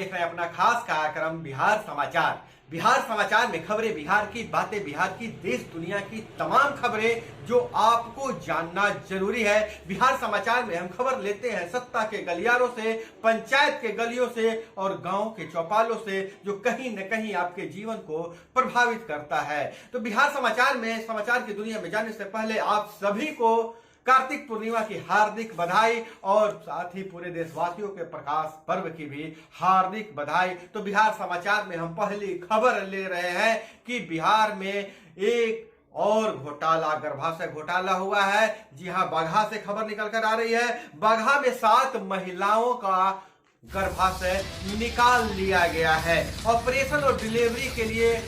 देख रहे हैं अपना खास कार्यक्रम बिहार समाचार। बिहार समाचार में खबरें बिहार की, बातें बिहार की, देश दुनिया की तमाम खबरें जो आपको जानना जरूरी है। बिहार समाचार में हम खबर लेते हैं सत्ता के गलियारों से, पंचायत के गलियों से और गांव के चौपालों से, जो कहीं न कहीं आपके जीवन को प्रभावित करता है। तो बिहार समाचार में समाचार की दुनिया में जाने से पहले आप सभी को कार्तिक पूर्णिमा की हार्दिक बधाई और साथ ही पूरे देशवासियों के प्रकाश पर्व की भी हार्दिक बधाई। तो बिहार समाचार में हम पहली खबर ले रहे हैं कि बिहार में एक और घोटाला, गर्भाशय घोटाला हुआ है। जी हां, बगहा से खबर निकल कर आ रही है। बगहा में 7 महिलाओं का गर्भाशय निकाल लिया गया है। ऑपरेशन और डिलीवरी के लिए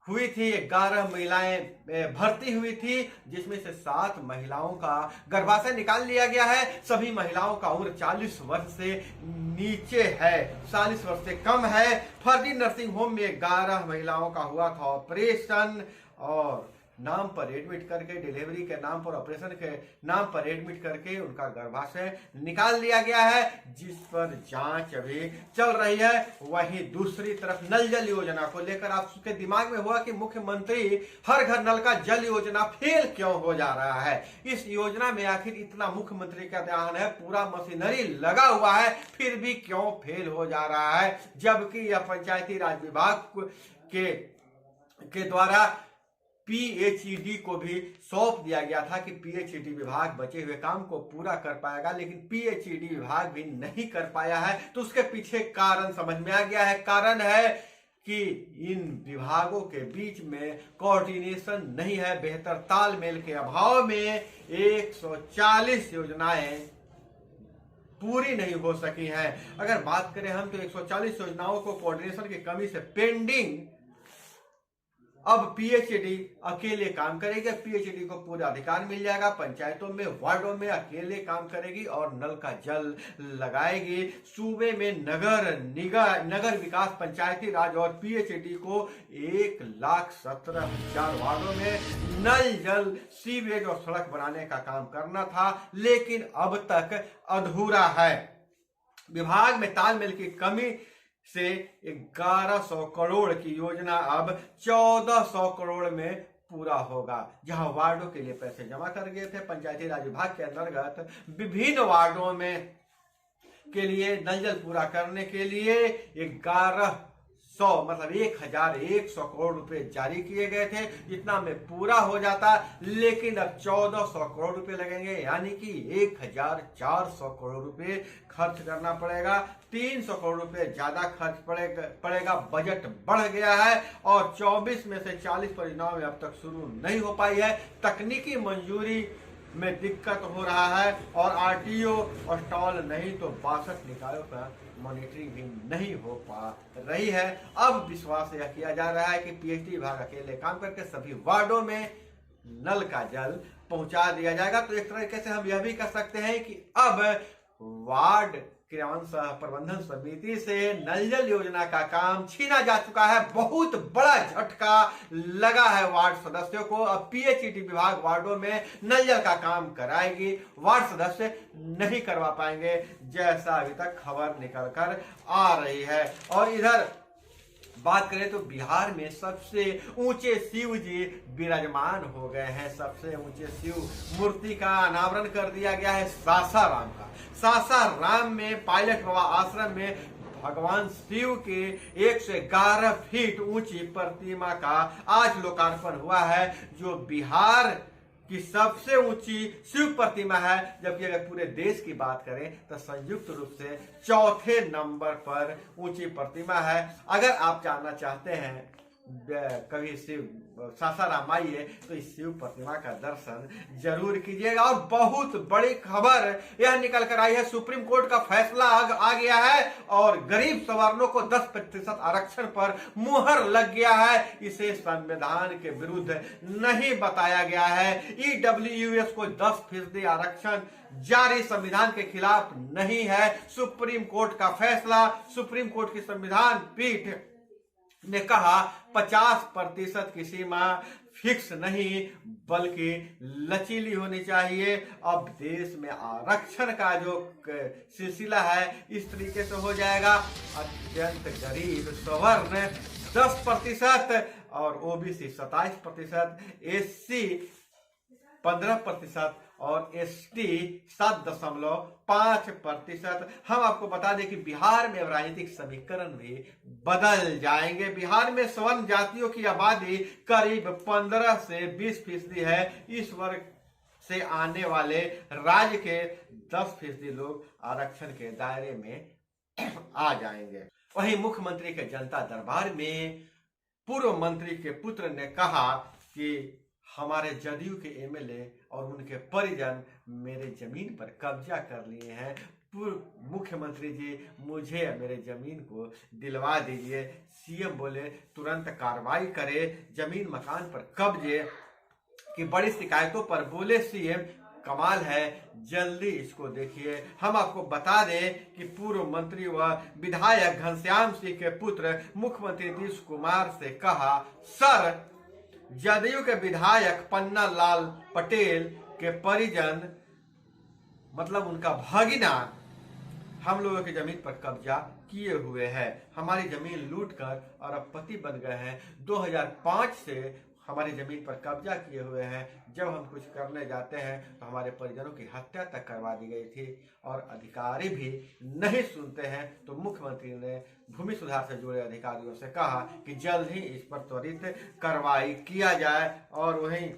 हुई थी 11 महिलाएं भर्ती हुई थी, जिसमें से 7 महिलाओं का गर्भाशय निकाल लिया गया है। सभी महिलाओं का उम्र 40 वर्ष से नीचे है, 40 वर्ष से कम है। फर्जी नर्सिंग होम में 11 महिलाओं का हुआ था ऑपरेशन और नाम पर एडमिट करके, डिलीवरी के नाम पर, ऑपरेशन के नाम पर एडमिट करके उनका गर्भाशय निकाल लिया गया है, जिस पर जांच अभी चल रही है। वहीं दूसरी तरफ नल जल योजना को लेकर आपके दिमाग में हुआ कि मुख्यमंत्री हर घर नल का जल योजना फेल क्यों हो जा रहा है। इस योजना में आखिर इतना मुख्यमंत्री का ध्यान है, पूरा मशीनरी लगा हुआ है, फिर भी क्यों फेल हो जा रहा है, जबकि यह पंचायती राज विभाग के द्वारा पीएचईडी को भी सौंप दिया गया था कि पीएचईडी विभाग बचे हुए काम को पूरा कर पाएगा, लेकिन पीएचईडी विभाग भी नहीं कर पाया है। तो उसके पीछे कारण समझ में आ गया है। कारण है कि इन विभागों के बीच में कोऑर्डिनेशन नहीं है, बेहतर तालमेल के अभाव में 140 योजनाएं पूरी नहीं हो सकी हैं। अगर बात करें हम तो 140 योजनाओं को कोऑर्डिनेशन की कमी से पेंडिंग, अब पीएचईडी अकेले काम करेगी। पीएचईडी को पूरा अधिकार मिल जाएगा, पंचायतों में, वार्डों में अकेले काम करेगी और नल का जल लगाएगी। सूबे में नगर विकास, पंचायती राज और पीएचईडी को 1,17,000 वार्डों में नल जल, सीवेज और सड़क बनाने का काम करना था, लेकिन अब तक अधूरा है। विभाग में तालमेल की कमी से 1100 करोड़ की योजना अब 1400 करोड़ में पूरा होगा। जहां वार्डों के लिए पैसे जमा कर गए थे, पंचायती राज विभाग के अंतर्गत विभिन्न वार्डों में के लिए नल जल पूरा करने के लिए 1100 मतलब 1100 करोड़ रुपए जारी किए गए थे, जितना में पूरा हो जाता, लेकिन अब 1400 करोड़ रुपए लगेंगे, यानी कि 1400 करोड़ रुपए खर्च करना पड़ेगा। 300 करोड़ रुपए ज्यादा खर्च पड़ेगा। बजट बढ़ गया है और 24 में से 40 परियोजनाओं में अब तक शुरू नहीं हो पाई है। तकनीकी मंजूरी में दिक्कत हो रहा है और आरटीओ और स्टॉल नहीं तो 62 निकायों का मॉनिटरिंग भी नहीं हो पा रही है। अब विश्वास यह किया जा रहा है कि पीएचडी विभाग अकेले काम करके सभी वार्डों में नल का जल पहुंचा दिया जाएगा। तो एक तरीके से हम यह भी कह सकते हैं कि अब वार्ड क्रियान्वयन सह प्रबंधन समिति से नल जल योजना का काम छीना जा चुका है। बहुत बड़ा झटका लगा है वार्ड सदस्यों को। अब पीएचईडी विभाग वार्डों में नल जल का काम कराएगी, वार्ड सदस्य नहीं करवा पाएंगे, जैसा अभी तक खबर निकल कर आ रही है। और इधर बात करें तो बिहार में सबसे ऊंचे शिव जी विराजमान हो गए हैं। सबसे ऊंचे शिव मूर्ति का अनावरण कर दिया गया है सासाराम का। सासाराम में पायलट बाबा आश्रम में भगवान शिव के 111 फीट ऊंची प्रतिमा का आज लोकार्पण हुआ है, जो बिहार की सबसे ऊंची शिव प्रतिमा है। जबकि अगर पूरे देश की बात करें तो संयुक्त रूप से 4थे नंबर पर ऊंची प्रतिमा है। अगर आप जानना चाहते हैं कभी शिव सासाराम आइए तो इस शिव प्रतिमा का दर्शन जरूर कीजिएगा। और बहुत बड़ी खबर यह निकल कर आई है, सुप्रीम कोर्ट का फैसला आ गया है और गरीब सवर्णों को 10% आरक्षण पर मुहर लग गया है। इसे संविधान के विरुद्ध नहीं बताया गया है। ईडब्ल्यूएस को 10% आरक्षण जारी संविधान के खिलाफ नहीं है। सुप्रीम कोर्ट का फैसला, सुप्रीम कोर्ट की संविधान पीठ ने कहा 50% की सीमा फिक्स नहीं बल्कि लचीली होनी चाहिए। अब देश में आरक्षण का जो सिलसिला है इस तरीके से हो जाएगा, अत्यंत गरीब सवर्ण 10% और ओबीसी 27%, एससी 15% और एसटी 7.5%। हम आपको बता दें कि बिहार में राजनीतिक समीकरण भी बदल जाएंगे। बिहार में स्वर्ण जातियों की आबादी करीब 15 से 20% है। इस वर्ग से आने वाले राज्य के 10% लोग आरक्षण के दायरे में आ जाएंगे। वहीं मुख्यमंत्री के जनता दरबार में पूर्व मंत्री के पुत्र ने कहा कि हमारे जदयू के एमएलए और उनके परिजन मेरे जमीन पर कब्जा कर लिए हैं। पूर्व मुख्यमंत्री जी मुझे मेरे जमीन को दिलवा दीजिए। सीएम बोले तुरंत कार्रवाई करे। जमीन मकान पर कब्जे की बड़ी शिकायतों पर बोले सीएम कमाल है, जल्दी इसको देखिए। हम आपको बता दें कि पूर्व मंत्री व विधायक घनश्याम सिंह के पुत्र मुख्यमंत्री नीतीश कुमार से कहा, सर जदयू के विधायक पन्ना लाल पटेल के परिजन मतलब उनका भगिना हम लोगों की जमीन पर कब्जा किए हुए हैं। हमारी जमीन लूटकर अरबपति बन गए हैं। 2005 से हमारी जमीन पर कब्जा किए हुए हैं। जब हम कुछ करने जाते हैं तो हमारे परिजनों की हत्या तक करवा दी गई थी और अधिकारी भी नहीं सुनते हैं। तो मुख्यमंत्री ने भूमि सुधार से जुड़े अधिकारियों से कहा कि जल्द ही इस पर त्वरित कार्रवाई किया जाए। और वहीं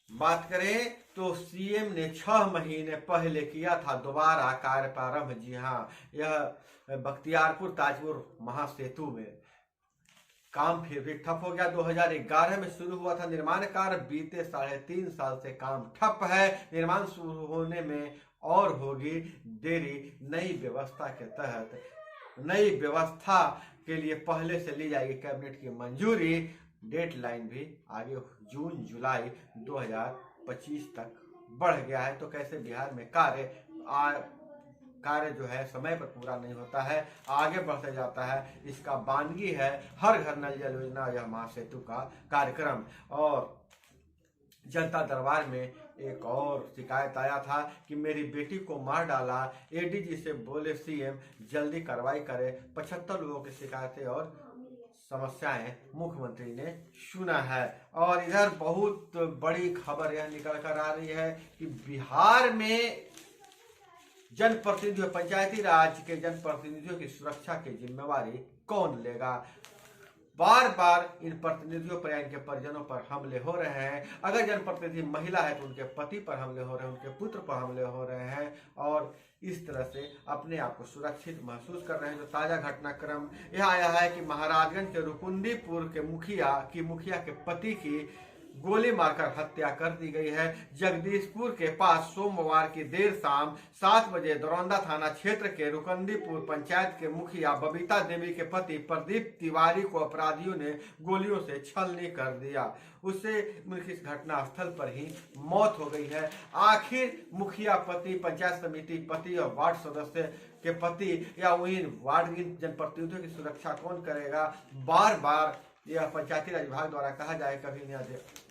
बात करें तो सीएम ने 6 महीने पहले किया था दोबारा कार्य प्रारंभ। जी हाँ, यह बख्तियारपुर ताजपुर महासेतु में काम फिर भी ठप हो गया। 2011 में शुरू हुआ था निर्माण कार्य, बीते 3.5 साल से काम ठप है। निर्माण शुरू होने में और होगी देरी। नई व्यवस्था के तहत नई व्यवस्था के लिए पहले से ली जाएगी कैबिनेट की मंजूरी। डेडलाइन भी आगे जून जुलाई 2025 तक बढ़ गया है। तो कैसे बिहार में कार्य जो है समय पर पूरा नहीं होता है, आगे बढ़ते जाता है। इसका बानगी है हर घर नल जल योजना या महासेतु का कार्यक्रम। और जनता दरबार में एक और शिकायत आया था कि मेरी बेटी को मार डाला। एडीजी से बोले सीएम जल्दी कार्रवाई करे। 75 लोगों की शिकायतें और समस्याएं मुख्यमंत्री ने सुना है। और इधर बहुत बड़ी खबर यह निकल कर आ रही है कि बिहार में जनप्रतिनिधियों, पंचायती राज के जनप्रतिनिधियों की सुरक्षा की जिम्मेवारी कौन लेगा। बार बार इन प्रतिनिधियों पर या इनके परिजनों पर हमले हो रहे हैं। अगर जनप्रतिनिधि महिला है तो उनके पति पर हमले हो रहे हैं, उनके पुत्र पर हमले हो रहे हैं और इस तरह से अपने आप को सुरक्षित महसूस कर रहे हैं। जो ताजा घटनाक्रम यह आया है कि महाराजगंज के रुकुंदीपुर के मुखिया के पति की गोली मारकर हत्या कर दी गई है। जगदीशपुर के पास सोमवार की देर शाम 7 बजे दरौंदा थाना क्षेत्र के रुकुंदीपुर पंचायत के मुखिया बबीता देवी के पति प्रदीप तिवारी को अपराधियों ने गोलियों से छलनी कर दिया। उससे उनकी घटना स्थल पर ही मौत हो गई है। आखिर मुखिया पति, पंचायत समिति पति और वार्ड सदस्य के पति या वही वार्ड जनप्रतिनिधियों की सुरक्षा कौन करेगा। बार बार यह पंचायती राज विभाग द्वारा कहा जाए कभी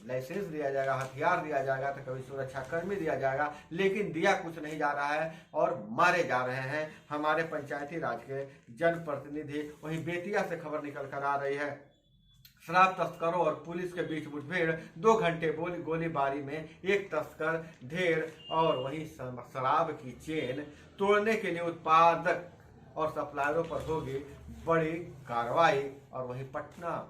लाइसेंस दिया जाएगा, हथियार दिया जाएगा, तो कभी सुरक्षा कर्मी दिया जाएगा, लेकिन दिया कुछ नहीं जा रहा है और मारे जा रहे हैं हमारे पंचायती राज के जनप्रतिनिधि। वहीं बेतिया से खबर निकल कर आ रही है, शराब तस्करों और पुलिस के बीच मुठभेड़, 2 घंटे गोलीबारी में एक तस्कर ढेर। और वहीं शराब की चेन तोड़ने के लिए उत्पादक और सप्लायरों पर होगी बड़ी कार्रवाई। और वहीं पटना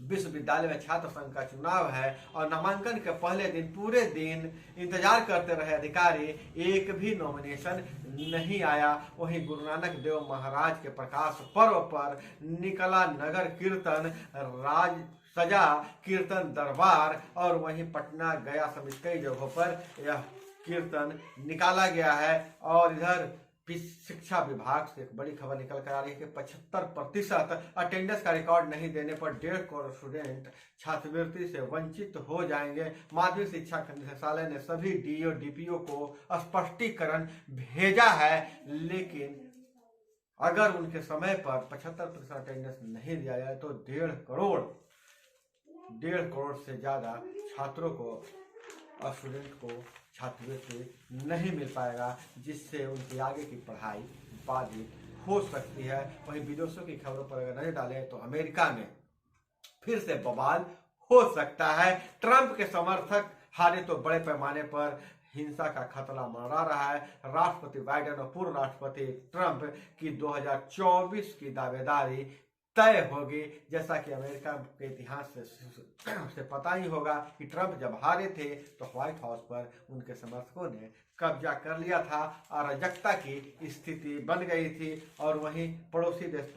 विश्वविद्यालय में छात्र संघ का चुनाव है और नामांकन के पहले दिन पूरे दिन इंतजार करते रहे अधिकारी, एक भी नॉमिनेशन नहीं आया। वहीं गुरु नानक देव महाराज के प्रकाश पर्व पर निकला नगर कीर्तन, राज सजा कीर्तन दरबार। और वहीं पटना गया समेत कई जगहों पर यह कीर्तन निकाला गया है। और इधर शिक्षा विभाग से एक बड़ी खबर निकल कर आ रही है कि 75% अटेंडेंस का रिकॉर्ड नहीं देने पर 1.5 करोड़ स्टूडेंट छात्रवृत्ति से वंचित हो जाएंगे। माध्यमिक शिक्षा निदेशालय ने सभी डीओ डीपीओ को स्पष्टीकरण भेजा है, लेकिन अगर उनके समय पर 75% अटेंडेंस नहीं दिया जाए तो 1.5 करोड़ से ज़्यादा छात्रों को और स्टूडेंट को छात्रवृत्ति नहीं मिल पाएगा, जिससे उनकी आगे की पढ़ाई बाधित हो सकती है। वहीं विदेशों की खबरों पर अगर नजर डालें तो अमेरिका में फिर से बवाल हो सकता है। ट्रंप के समर्थक हारे तो बड़े पैमाने पर हिंसा का खतरा मंडरा रहा है। राष्ट्रपति बाइडेन और पूर्व राष्ट्रपति ट्रंप की 2024 की दावेदारी तय होगी। जैसा कि अमेरिका के इतिहास से पता ही होगा कि ट्रंप जब हारे थे तो व्हाइट हाउस पर उनके समर्थकों ने कब्जा कर लिया था, अराजकता की स्थिति बन गई थी। और वहीं पड़ोसी देश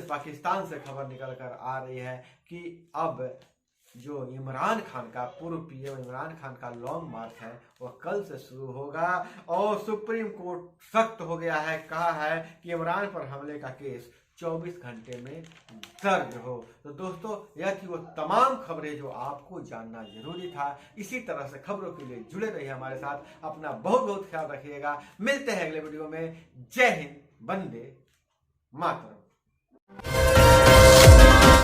पाकिस्तान से खबर निकल कर आ रही है कि अब जो पूर्व पीएम इमरान खान का लॉन्ग मार्च है वह कल से शुरू होगा और सुप्रीम कोर्ट सख्त हो गया है। कहा है कि इमरान पर हमले का केस 24 घंटे में दर्ज हो। तो दोस्तों, यह थी वो तमाम खबरें जो आपको जानना जरूरी था। इसी तरह से खबरों के लिए जुड़े रहिए हमारे साथ। अपना बहुत बहुत ख्याल रखिएगा। मिलते हैं अगले वीडियो में। जय हिंद, वंदे मातरम।